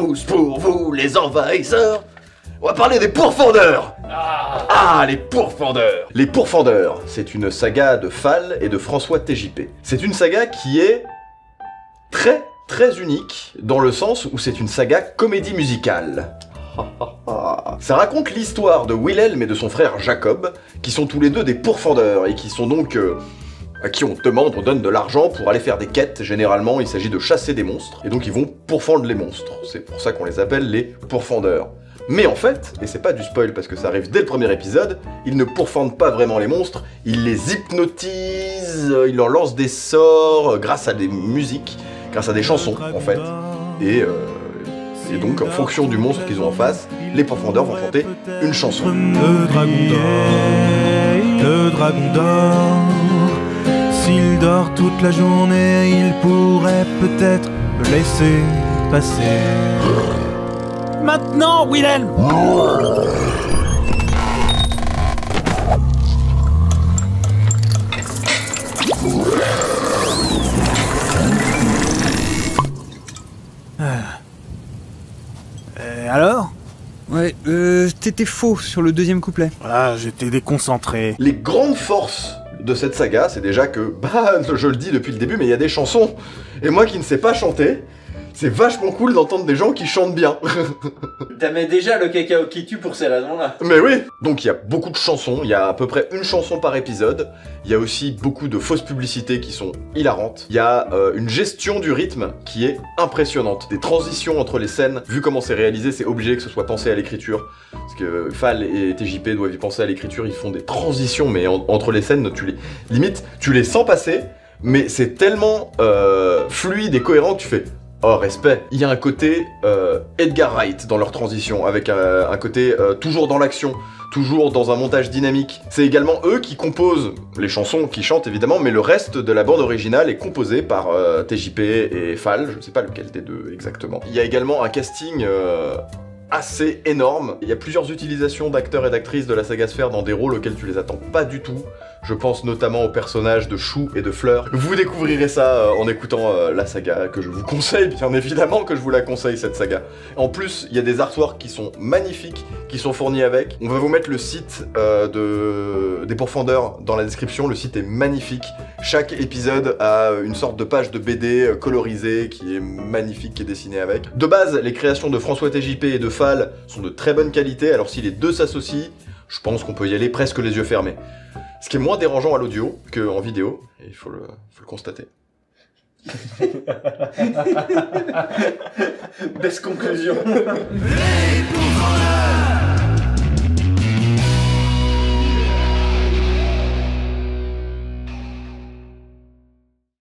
pouce pour vous, les envahisseurs. On va parler des pourfendeurs. Ah, les pourfendeurs. Les pourfendeurs, c'est une saga de Fall et de François TJP. C'est une saga qui est très unique, dans le sens où c'est une saga comédie musicale. Ça raconte l'histoire de Wilhelm et de son frère Jacob, qui sont tous les deux des pourfendeurs, et qui sont donc... à qui on demande, on donne de l'argent pour aller faire des quêtes. Généralement, il s'agit de chasser des monstres, et donc ils vont pourfendre les monstres. C'est pour ça qu'on les appelle les pourfendeurs. Mais en fait, et c'est pas du spoil parce que ça arrive dès le premier épisode, ils ne pourfendent pas vraiment les monstres, ils les hypnotisent, ils leur lancent des sorts grâce à des musiques, grâce à des chansons en fait. Et donc en fonction du monstre qu'ils ont en face, les pourfendeurs vont chanter une chanson. Le dragon d'or, s'il dort toute la journée, il pourrait peut-être le laisser passer. Maintenant, Wilhelm! Alors? Ouais, t'étais faux sur le deuxième couplet. Ah, j'étais déconcentré. Les grandes forces de cette saga, c'est déjà que, je le dis depuis le début, mais il y a des chansons. Et moi qui ne sais pas chanter, c'est vachement cool d'entendre des gens qui chantent bien. T'aimais déjà le cacao qui tue pour ces raisons-là. Mais oui. Donc il y a beaucoup de chansons, il y a à peu près une chanson par épisode. Il y a aussi beaucoup de fausses publicités qui sont hilarantes. Il y a une gestion du rythme qui est impressionnante. Des transitions entre les scènes, vu comment c'est réalisé, c'est obligé que ce soit pensé à l'écriture. Parce que Fall et TJP doivent y penser à l'écriture, ils font des transitions, mais entre les scènes, limite, tu les sens passer, mais c'est tellement fluide et cohérent que tu fais... Oh, respect. Il y a un côté Edgar Wright dans leur transition, avec un côté toujours dans l'action, toujours dans un montage dynamique. C'est également eux qui composent les chansons, qui chantent évidemment, mais le reste de la bande originale est composé par TJP et Fall, je ne sais pas lequel des deux exactement. Il y a également un casting assez énorme. Il y a plusieurs utilisations d'acteurs et d'actrices de la saga Sphère dans des rôles auxquels tu les attends pas du tout. Je pense notamment aux personnages de Chou et de Fleur. Vous découvrirez ça en écoutant la saga, que je vous conseille, bien évidemment que je vous la conseille cette saga. En plus, il y a des artworks qui sont magnifiques, qui sont fournis avec. On va vous mettre le site des pourfendeurs dans la description, le site est magnifique. Chaque épisode a une sorte de page de BD colorisée qui est magnifique, qui est dessinée avec. De base, les créations de François TJP et de Fall sont de très bonne qualité, alors si les deux s'associent, je pense qu'on peut y aller presque les yeux fermés. Ce qui est moins dérangeant à l'audio qu'en vidéo, et il faut le constater. Best conclusion.